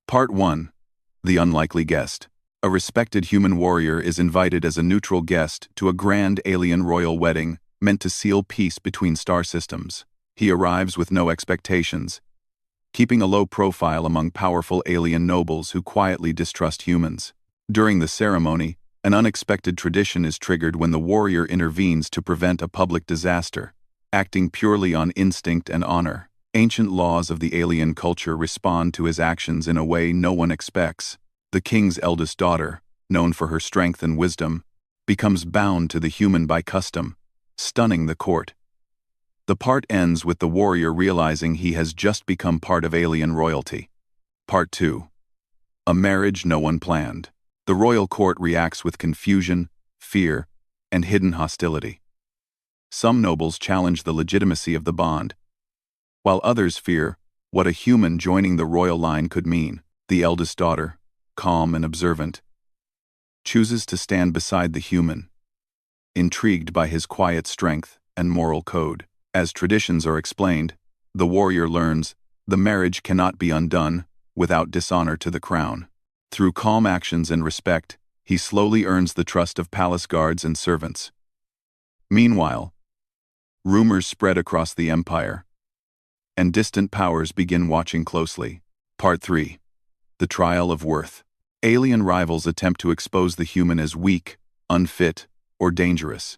Part 1. The Unlikely Guest. A respected human warrior is invited as a neutral guest to a grand alien royal wedding meant to seal peace between star systems. He arrives with no expectations, keeping a low profile among powerful alien nobles who quietly distrust humans. During the ceremony, an unexpected tradition is triggered when the warrior intervenes to prevent a public disaster, acting purely on instinct and honor. Ancient laws of the alien culture respond to his actions in a way no one expects. The king's eldest daughter, known for her strength and wisdom, becomes bound to the human by custom, stunning the court. The part ends with the warrior realizing he has just become part of alien royalty. Part 2. A marriage no one planned. The royal court reacts with confusion, fear, and hidden hostility. Some nobles challenge the legitimacy of the bond, while others fear what a human joining the royal line could mean. The eldest daughter, calm and observant, chooses to stand beside the human, intrigued by his quiet strength and moral code. As traditions are explained, the warrior learns the marriage cannot be undone without dishonor to the crown. Through calm actions and respect, he slowly earns the trust of palace guards and servants. Meanwhile, rumors spread across the empire, and distant powers begin watching closely. Part 3. The Trial of Worth. Alien rivals attempt to expose the human as weak, unfit, or dangerous.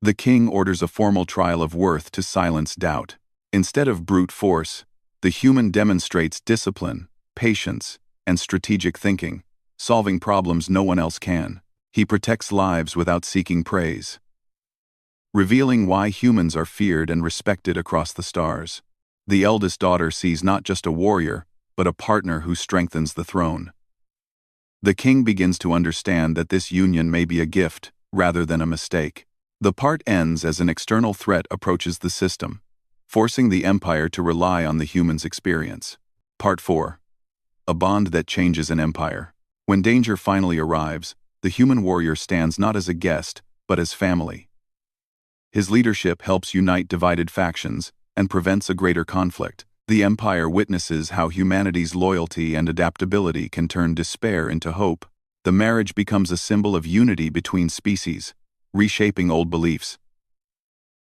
The king orders a formal trial of worth to silence doubt. Instead of brute force, the human demonstrates discipline, patience, and strategic thinking, solving problems no one else can. He protects lives without seeking praise, revealing why humans are feared and respected across the stars. The eldest daughter sees not just a warrior, but a partner who strengthens the throne. The king begins to understand that this union may be a gift, rather than a mistake. The part ends as an external threat approaches the system, forcing the empire to rely on the human's experience. Part 4. A bond that changes an empire. When danger finally arrives, the human warrior stands not as a guest, but as family. His leadership helps unite divided factions and prevents a greater conflict. The empire witnesses how humanity's loyalty and adaptability can turn despair into hope. The marriage becomes a symbol of unity between species, reshaping old beliefs.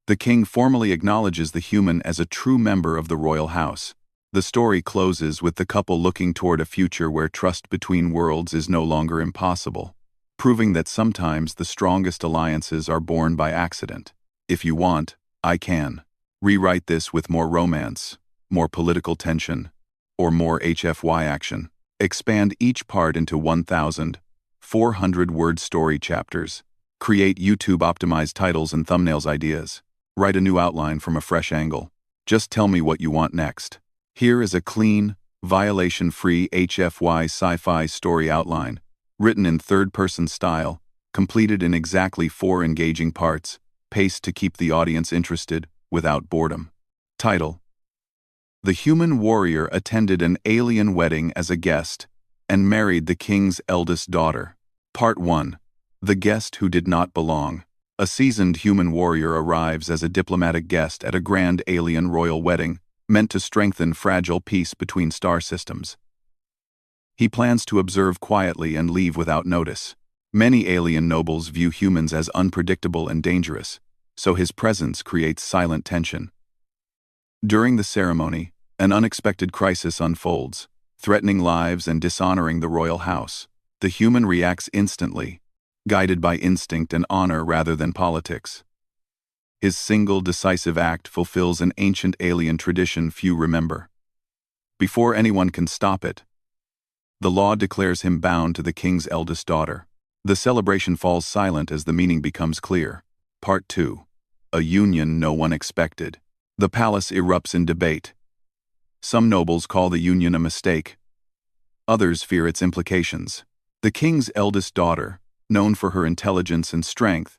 The king formally acknowledges the human as a true member of the royal house. The story closes with the couple looking toward a future where trust between worlds is no longer impossible, proving that sometimes the strongest alliances are born by accident. If you want, I can rewrite this with more romance, more political tension, or more HFY action. Expand each part into 1,400-word story chapters. Create YouTube-optimized titles and thumbnails ideas. Write a new outline from a fresh angle. Just tell me what you want next. Here is a clean, violation-free HFY sci-fi story outline, written in third-person style, completed in exactly 4 engaging parts, paced to keep the audience interested without boredom. Title: The human warrior attended an alien wedding as a guest and married the king's eldest daughter. Part 1. The Guest Who Did Not Belong. A seasoned human warrior arrives as a diplomatic guest at a grand alien royal wedding meant to strengthen fragile peace between star systems. He plans to observe quietly and leave without notice. Many alien nobles view humans as unpredictable and dangerous, so his presence creates silent tension. During the ceremony, an unexpected crisis unfolds, threatening lives and dishonoring the royal house. The human reacts instantly, guided by instinct and honor rather than politics. His single decisive act fulfills an ancient alien tradition few remember. Before anyone can stop it, the law declares him bound to the king's eldest daughter. The celebration falls silent as the meaning becomes clear. Part 2. A union no one expected. The palace erupts in debate. Some nobles call the union a mistake. Others fear its implications. The king's eldest daughter, known for her intelligence and strength,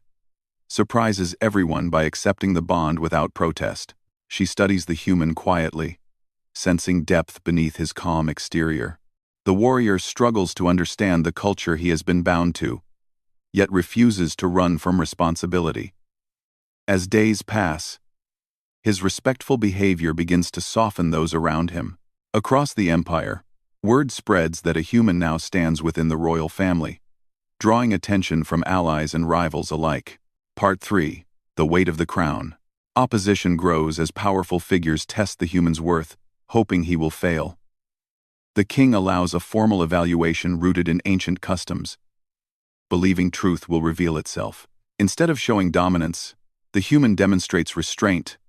surprises everyone by accepting the bond without protest. She studies the human quietly, sensing depth beneath his calm exterior. The warrior struggles to understand the culture he has been bound to, yet refuses to run from responsibility. As days pass, his respectful behavior begins to soften those around him. Across the empire, Word spreads that a human now stands within the royal family, drawing attention from allies and rivals alike. Part 3. The Weight of the Crown. Opposition grows as powerful figures test the human's worth, hoping he will fail. The king allows a formal evaluation rooted in ancient customs, believing truth will reveal itself. Instead of showing dominance, the human demonstrates restraint,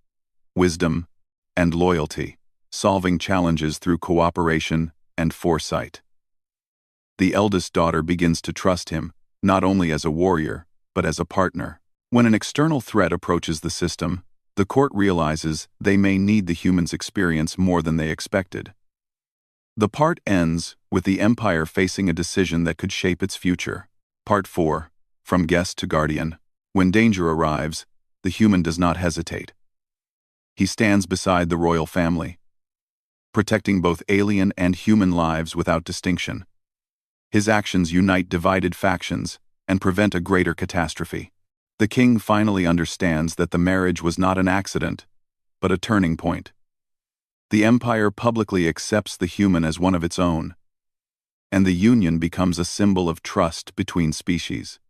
wisdom, and loyalty, solving challenges through cooperation and foresight. The eldest daughter begins to trust him, not only as a warrior, but as a partner. When an external threat approaches the system, the court realizes they may need the human's experience more than they expected. The part ends with the empire facing a decision that could shape its future. Part 4. From Guest to Guardian. When danger arrives, the human does not hesitate. He stands beside the royal family, protecting both alien and human lives without distinction. His actions unite divided factions and prevent a greater catastrophe. The king finally understands that the marriage was not an accident, but a turning point. The empire publicly accepts the human as one of its own, and the union becomes a symbol of trust between species.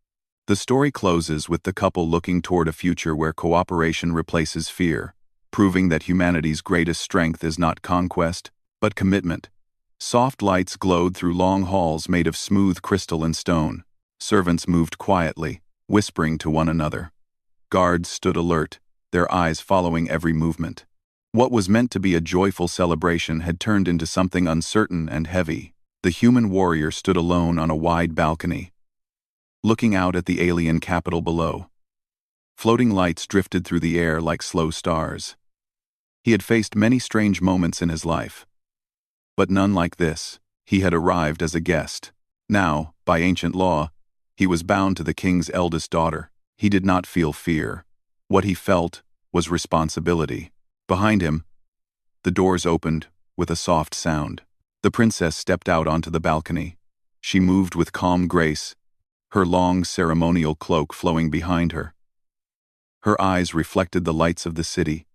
The story closes with the couple looking toward a future where cooperation replaces fear, proving that humanity's greatest strength is not conquest, but commitment. Soft lights glowed through long halls made of smooth crystal and stone. Servants moved quietly, whispering to one another. Guards stood alert, their eyes following every movement. What was meant to be a joyful celebration had turned into something uncertain and heavy. The human warrior stood alone on a wide balcony, looking out at the alien capital below. Floating lights drifted through the air like slow stars. He had faced many strange moments in his life, but none like this. He had arrived as a guest. Now, by ancient law, he was bound to the king's eldest daughter. He did not feel fear. What he felt was responsibility. Behind him, the doors opened with a soft sound. The princess stepped out onto the balcony. She moved with calm grace, her long ceremonial cloak flowing behind her. Her eyes reflected the lights of the city,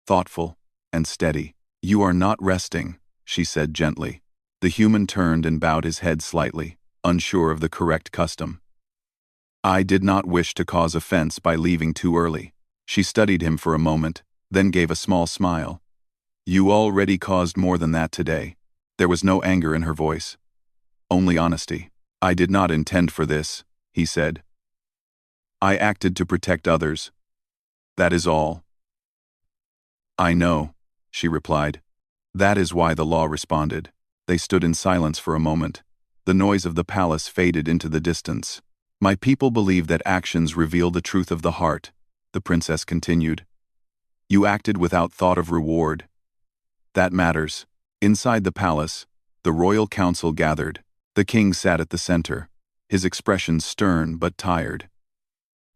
thoughtful and steady. "You are not resting," she said gently. The human turned and bowed his head slightly, unsure of the correct custom. "I did not wish to cause offense by leaving too early." She studied him for a moment, then gave a small smile. "You already caused more than that today." There was no anger in her voice, only honesty. "I did not intend for this," he said. "I acted to protect others. That is all." "I know," she replied. "That is why the law responded." They stood in silence for a moment. The noise of the palace faded into the distance. "My people believe that actions reveal the truth of the heart," the princess continued. "You acted without thought of reward. That matters." Inside the palace, the royal council gathered. The king sat at the center, his expression stern but tired.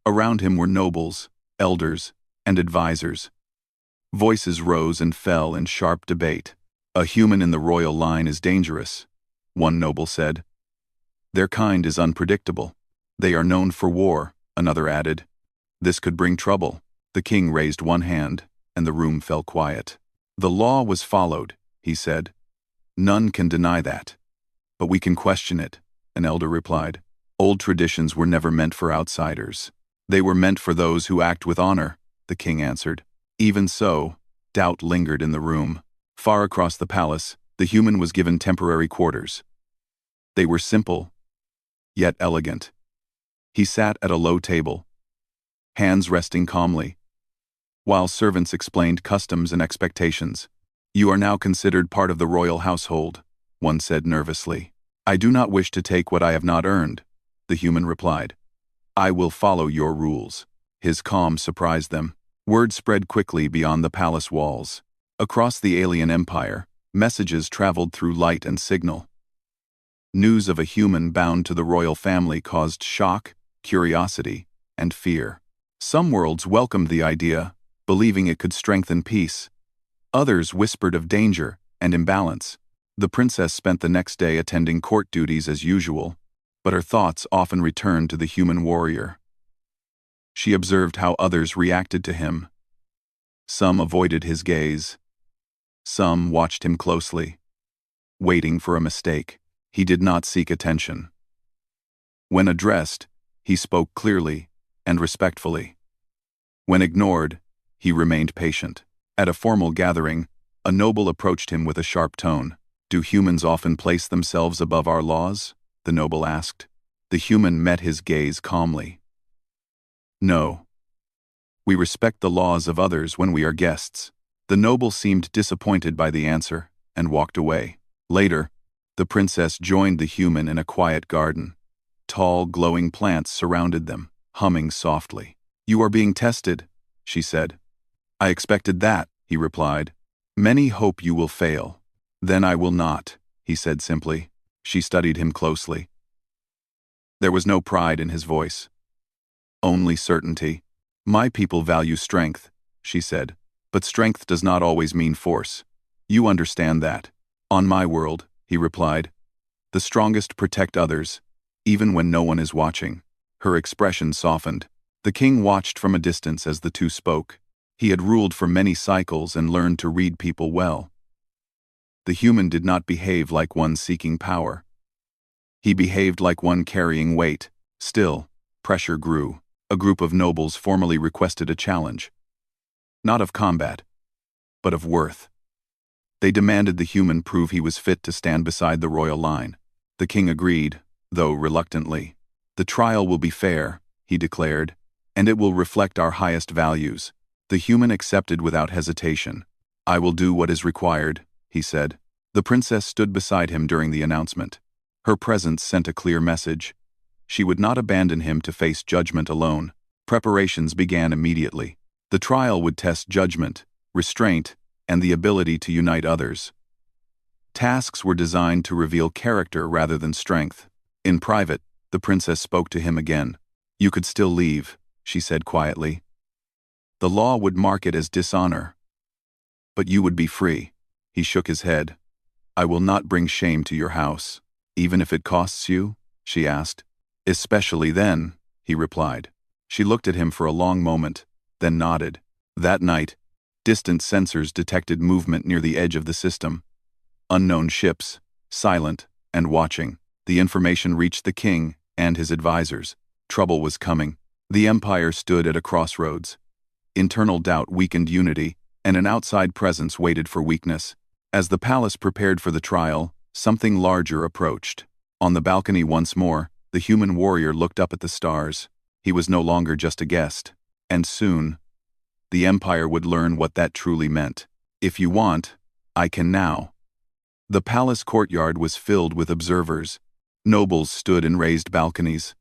Around him were nobles, elders, and advisors. Voices rose and fell in sharp debate. "A human in the royal line is dangerous," one noble said. "Their kind is unpredictable. They are known for war," another added. "This could bring trouble." The king raised one hand, and the room fell quiet. "The law was followed," he said. "None can deny that. But we can question it," an elder replied. "Old traditions were never meant for outsiders. They were meant for those who act with honor," the king answered. Even so, doubt lingered in the room. Far across the palace, the human was given temporary quarters. They were simple, yet elegant. He sat at a low table, hands resting calmly, while servants explained customs and expectations. "You are now considered part of the royal household," one said nervously. "I do not wish to take what I have not earned," the human replied. "I will follow your rules." His calm surprised them. Word spread quickly beyond the palace walls. Across the alien empire, messages traveled through light and signal. News of a human bound to the royal family caused shock, curiosity, and fear. Some worlds welcomed the idea, believing it could strengthen peace. Others whispered of danger and imbalance. The princess spent the next day attending court duties as usual, but her thoughts often returned to the human warrior. She observed how others reacted to him. Some avoided his gaze. Some watched him closely. waiting for a mistake. He did not seek attention. When addressed, he spoke clearly and respectfully. When ignored, he remained patient. At a formal gathering, a noble approached him with a sharp tone. "Do humans often place themselves above our laws?" the noble asked. The human met his gaze calmly. "No. We respect the laws of others when we are guests." The noble seemed disappointed by the answer and walked away. Later, the princess joined the human in a quiet garden. Tall, glowing plants surrounded them, humming softly. "You are being tested," she said. "I expected that," he replied. "Many hope you will fail." "Then I will not," he said simply. She studied him closely. There was no pride in his voice, only certainty. "My people value strength," she said, "but strength does not always mean force. You understand that." "On my world," he replied, "the strongest protect others, even when no one is watching." Her expression softened. The king watched from a distance as the two spoke. He had ruled for many cycles and learned to read people well. The human did not behave like one seeking power. He behaved like one carrying weight. Still, pressure grew. A group of nobles formally requested a challenge. Not of combat, but of worth. They demanded the human prove he was fit to stand beside the royal line. The king agreed, though reluctantly. "The trial will be fair," he declared, "and it will reflect our highest values." The human accepted without hesitation. "I will do what is required," he said. The princess stood beside him during the announcement. Her presence sent a clear message. She would not abandon him to face judgment alone. Preparations began immediately. The trial would test judgment, restraint, and the ability to unite others. Tasks were designed to reveal character rather than strength. In private, the princess spoke to him again. "You could still leave," she said quietly. "The law would mark it as dishonor. But you would be free." He shook his head. "I will not bring shame to your house." "Even if it costs you?" she asked. "Especially then," he replied. She looked at him for a long moment, then nodded. That night, distant sensors detected movement near the edge of the system. Unknown ships, silent and watching. The information reached the king and his advisors. Trouble was coming. The empire stood at a crossroads. Internal doubt weakened unity, and an outside presence waited for weakness. As the palace prepared for the trial, something larger approached. On the balcony once more, the human warrior looked up at the stars. He was no longer just a guest. And soon, the empire would learn what that truly meant. "If you want, I can now." The palace courtyard was filled with observers. Nobles stood in raised balconies.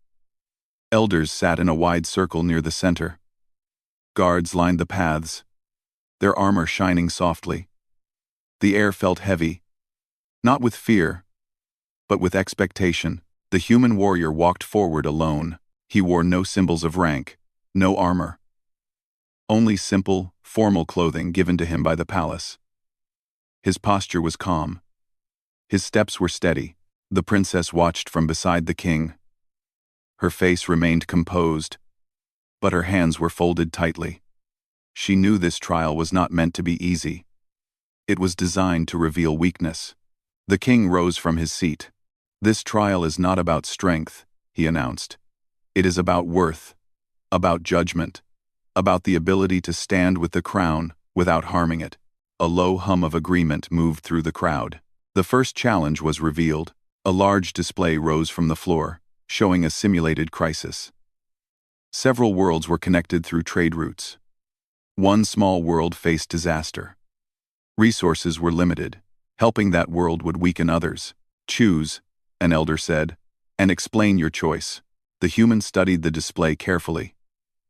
Elders sat in a wide circle near the center. Guards lined the paths, their armor shining softly. The air felt heavy, not with fear, but with expectation. The human warrior walked forward alone. He wore no symbols of rank, no armor. Only simple, formal clothing given to him by the palace. His posture was calm. His steps were steady. The princess watched from beside the king. Her face remained composed, but her hands were folded tightly. She knew this trial was not meant to be easy. It was designed to reveal weakness. The king rose from his seat. "This trial is not about strength," he announced. "It is about worth, about judgment, about the ability to stand with the crown without harming it." A low hum of agreement moved through the crowd. The first challenge was revealed. A large display rose from the floor, showing a simulated crisis. Several worlds were connected through trade routes. One small world faced disaster. Resources were limited. Helping that world would weaken others. "Choose," an elder said, "and explain your choice." The human studied the display carefully.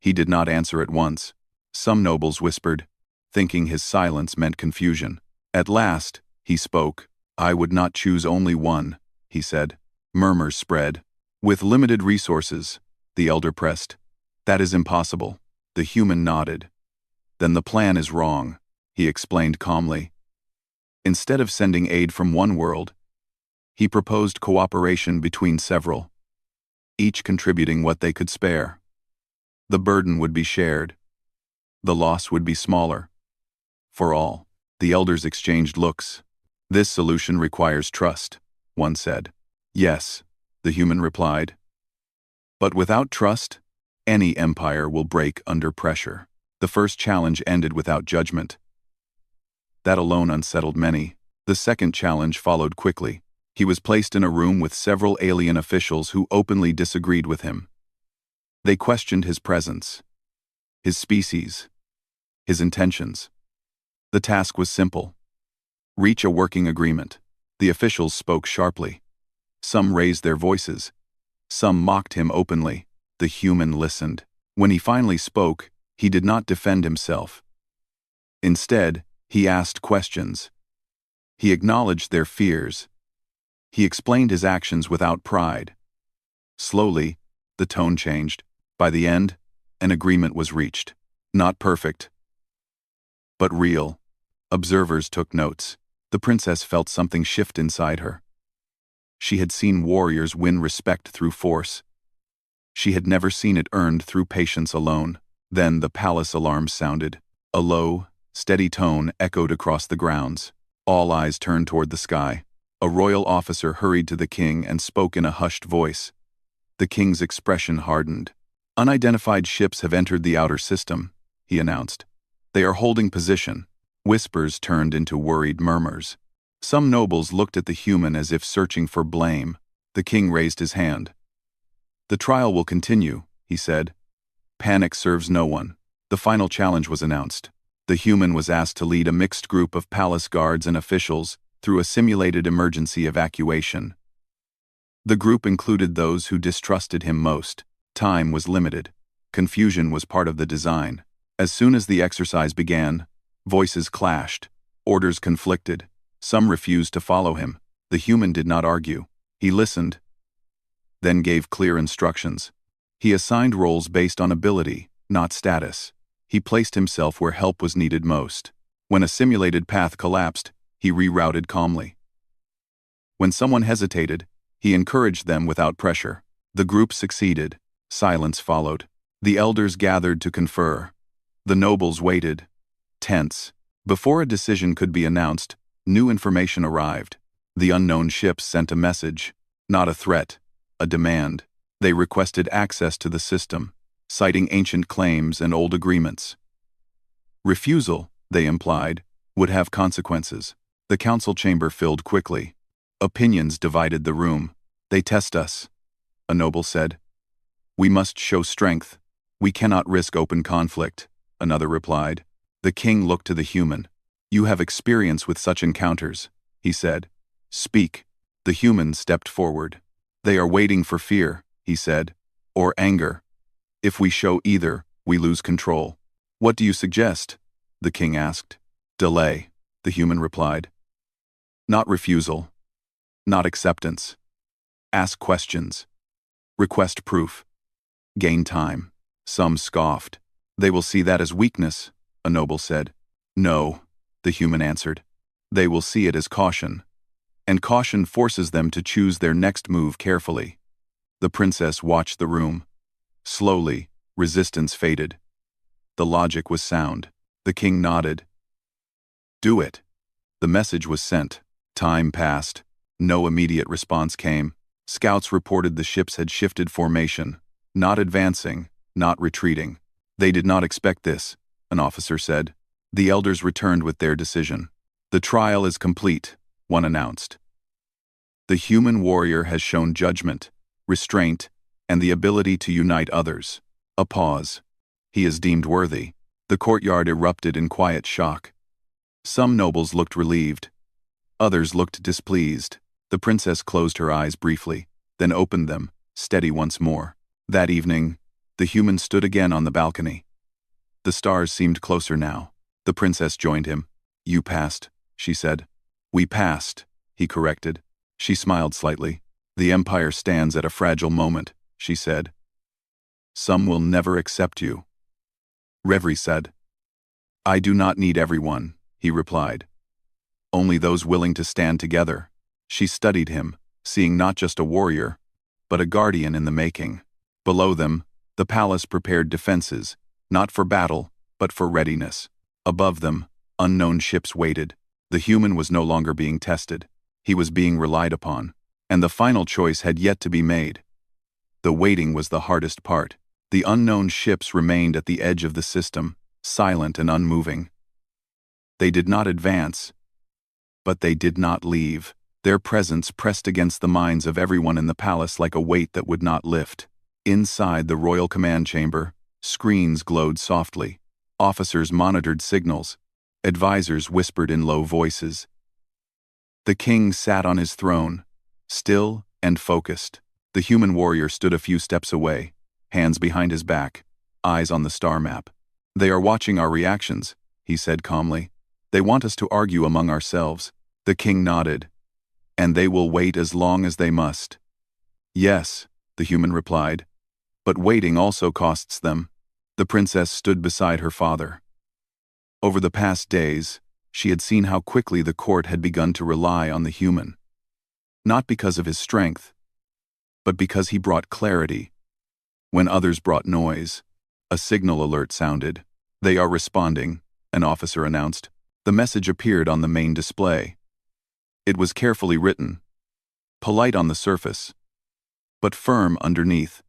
He did not answer at once. Some nobles whispered, thinking his silence meant confusion. At last, he spoke. "I would not choose only one," he said. Murmurs spread. "With limited resources," the elder pressed. "That is impossible." The human nodded. "Then the plan is wrong," he explained calmly. Instead of sending aid from one world, he proposed cooperation between several, each contributing what they could spare. The burden would be shared. The loss would be smaller. For all. The elders exchanged looks. This solution requires trust, one said. Yes, the human replied. But without trust, any empire will break under pressure. The first challenge ended without judgment. That alone unsettled many. The second challenge followed quickly. He was placed in a room with several alien officials who openly disagreed with him. They questioned his presence, his species, his intentions. The task was simple. Reach a working agreement. The officials spoke sharply. Some raised their voices. Some mocked him openly. The human listened. When he finally spoke, he did not defend himself. Instead, he asked questions. He acknowledged their fears. He explained his actions without pride. Slowly, the tone changed. By the end, an agreement was reached. Not perfect, but real. Observers took notes. The princess felt something shift inside her. She had seen warriors win respect through force. She had never seen it earned through patience alone. Then the palace alarm sounded. A low, steady tone echoed across the grounds. All eyes turned toward the sky. A royal officer hurried to the king and spoke in a hushed voice. The king's expression hardened. Unidentified ships have entered the outer system, he announced. They are holding position. Whispers turned into worried murmurs. Some nobles looked at the human as if searching for blame. The king raised his hand. The trial will continue, he said. Panic serves no one. The final challenge was announced. The human was asked to lead a mixed group of palace guards and officials through a simulated emergency evacuation. The group included those who distrusted him most. Time was limited. Confusion was part of the design. As soon as the exercise began, voices clashed, orders conflicted. Some refused to follow him. The human did not argue. He listened, then gave clear instructions. He assigned roles based on ability, not status. He placed himself where help was needed most. When a simulated path collapsed, he rerouted calmly. When someone hesitated, he encouraged them without pressure. The group succeeded. Silence followed. The elders gathered to confer. The nobles waited, tense. Before a decision could be announced, new information arrived. The unknown ships sent a message, not a threat, a demand. They requested access to the system, citing ancient claims and old agreements. Refusal, they implied, would have consequences. The council chamber filled quickly. Opinions divided the room. They test us, a noble said. We must show strength. We cannot risk open conflict, another replied. The king looked to the human. You have experience with such encounters, he said. Speak. The human stepped forward. They are waiting for fear, he said, or anger. If we show either, we lose control. What do you suggest? The king asked. Delay, the human replied. Not refusal. Not acceptance. Ask questions. Request proof. Gain time. Some scoffed. They will see that as weakness, a noble said. No, the human answered. They will see it as caution. And caution forces them to choose their next move carefully. The princess watched the room. Slowly, resistance faded. The logic was sound. The king nodded. Do it. The message was sent. Time passed. No immediate response came. Scouts reported the ships had shifted formation. Not advancing, not retreating. They did not expect this, an officer said. The elders returned with their decision. The trial is complete, one announced. The human warrior has shown judgment, restraint, and the ability to unite others. A pause. He is deemed worthy. The courtyard erupted in quiet shock. Some nobles looked relieved. Others looked displeased. The princess closed her eyes briefly, then opened them, steady once more. That evening, the human stood again on the balcony. The stars seemed closer now. The princess joined him. You passed, she said. We passed, he corrected. She smiled slightly. The empire stands at a fragile moment, she said. Some will never accept you. Reverie said. I do not need everyone, he replied. Only those willing to stand together. She studied him, seeing not just a warrior, but a guardian in the making. Below them, the palace prepared defenses, not for battle, but for readiness. Above them, unknown ships waited. The human was no longer being tested. He was being relied upon. And the final choice had yet to be made. The waiting was the hardest part. The unknown ships remained at the edge of the system, silent and unmoving. They did not advance, but they did not leave. Their presence pressed against the minds of everyone in the palace like a weight that would not lift. Inside the royal command chamber, screens glowed softly. Officers monitored signals. Advisors whispered in low voices. The king sat on his throne, still and focused. The human warrior stood a few steps away, hands behind his back, eyes on the star map. "They are watching our reactions," he said calmly. "They want us to argue among ourselves." The king nodded. "And they will wait as long as they must." "Yes," the human replied. "But waiting also costs them." The princess stood beside her father. Over the past days, she had seen how quickly the court had begun to rely on the human. Not because of his strength, but because he brought clarity. When others brought noise, a signal alert sounded. "They are responding," an officer announced. The message appeared on the main display. It was carefully written, polite on the surface, but firm underneath.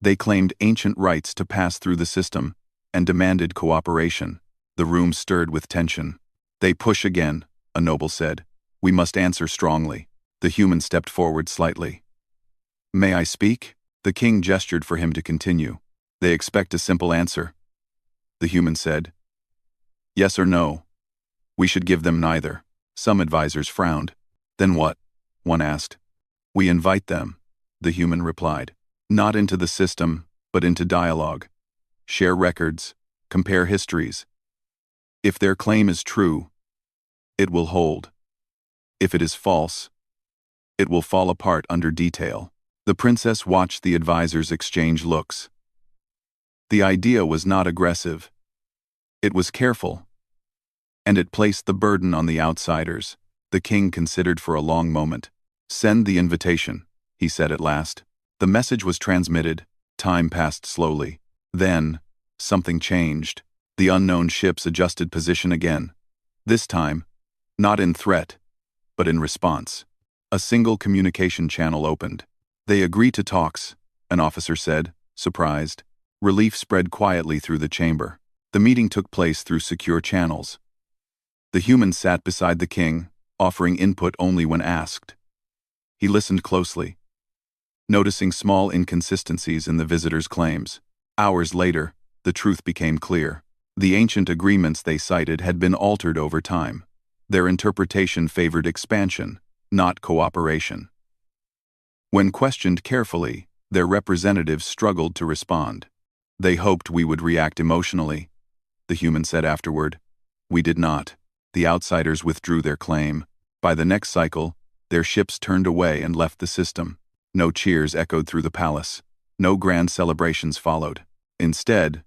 They claimed ancient rights to pass through the system and demanded cooperation. The room stirred with tension. "They push again," a noble said. "We must answer strongly." The human stepped forward slightly. "May I speak?" The king gestured for him to continue. "They expect a simple answer," the human said. "Yes or no. We should give them neither." Some advisors frowned. "Then what?" one asked. "We invite them," the human replied. "Not into the system, but into dialogue. Share records, compare histories. If their claim is true, it will hold. If it is false, it will fall apart under detail." The princess watched the advisors exchange looks. The idea was not aggressive. It was careful. And it placed the burden on the outsiders. The king considered for a long moment. "Send the invitation," he said at last. The message was transmitted. Time passed slowly. Then, something changed. The unknown ships adjusted position again. This time, not in threat, but in response. A single communication channel opened. "They agree to talks," an officer said, surprised. Relief spread quietly through the chamber. The meeting took place through secure channels. The human sat beside the king, offering input only when asked. He listened closely, noticing small inconsistencies in the visitor's claims. Hours later, the truth became clear. The ancient agreements they cited had been altered over time. Their interpretation favored expansion, not cooperation. When questioned carefully, their representatives struggled to respond. "They hoped we would react emotionally," the human said afterward. "We did not." The outsiders withdrew their claim. By the next cycle, their ships turned away and left the system. No cheers echoed through the palace. No grand celebrations followed. Instead,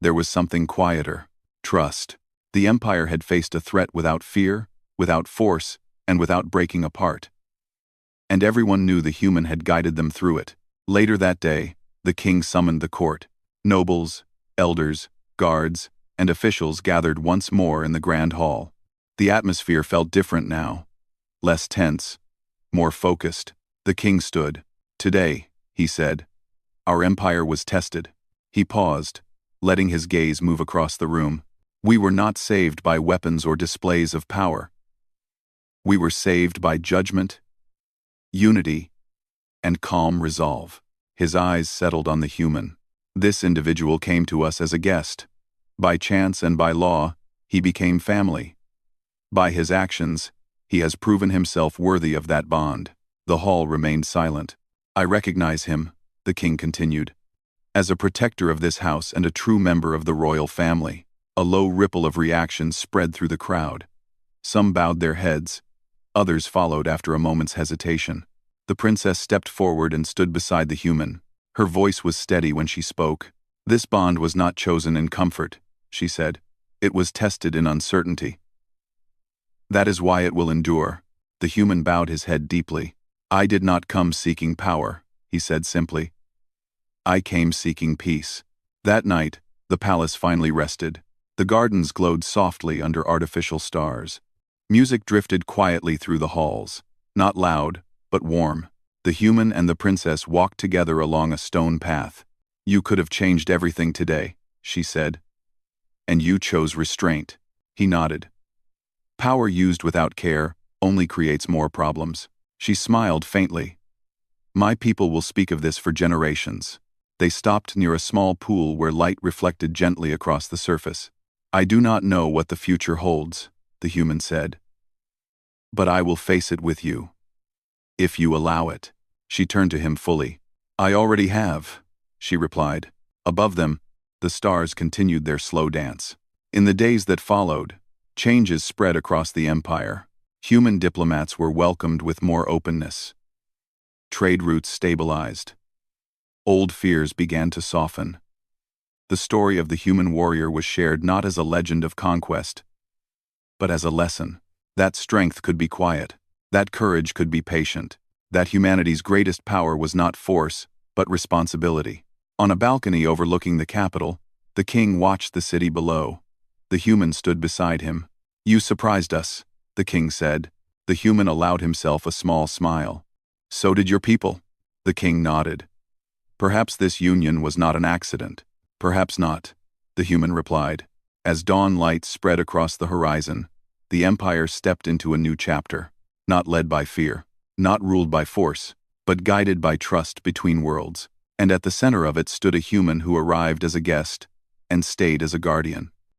there was something quieter: trust. The empire had faced a threat without fear, without force, and without breaking apart. And everyone knew the human had guided them through it. Later that day, the king summoned the court. Nobles, elders, guards, and officials gathered once more in the grand hall. The atmosphere felt different now. Less tense, more focused. The king stood. "Today," he said, "our empire was tested." He paused, letting his gaze move across the room. "We were not saved by weapons or displays of power. We were saved by judgment, unity, and calm resolve." His eyes settled on the human. "This individual came to us as a guest. By chance and by law, he became family. By his actions, he has proven himself worthy of that bond." The hall remained silent. "I recognize him," the king continued, "as a protector of this house and a true member of the royal family." A low ripple of reaction spread through the crowd. Some bowed their heads. Others followed after a moment's hesitation. The princess stepped forward and stood beside the human. Her voice was steady when she spoke. "This bond was not chosen in comfort," she said. "It was tested in uncertainty. That is why it will endure." The human bowed his head deeply. "I did not come seeking power," he said simply. "I came seeking peace." That night, the palace finally rested. The gardens glowed softly under artificial stars. Music drifted quietly through the halls, not loud, but warm. The human and the princess walked together along a stone path. "You could have changed everything today," she said. "And you chose restraint." He nodded. "Power used without care only creates more problems." She smiled faintly. "My people will speak of this for generations." They stopped near a small pool where light reflected gently across the surface. "I do not know what the future holds," the human said. "But I will face it with you. If you allow it." She turned to him fully. "I already have," she replied. Above them, the stars continued their slow dance. In the days that followed, changes spread across the empire. Human diplomats were welcomed with more openness. Trade routes stabilized. Old fears began to soften. The story of the human warrior was shared not as a legend of conquest, but as a lesson. That strength could be quiet. That courage could be patient. That humanity's greatest power was not force, but responsibility. On a balcony overlooking the capital, the king watched the city below. The human stood beside him. "You surprised us," the king said. The human allowed himself a small smile. "So did your people." The king nodded. "Perhaps this union was not an accident." "Perhaps not," the human replied. As dawn light spread across the horizon, the empire stepped into a new chapter, not led by fear, not ruled by force, but guided by trust between worlds. And at the center of it stood a human who arrived as a guest and stayed as a guardian.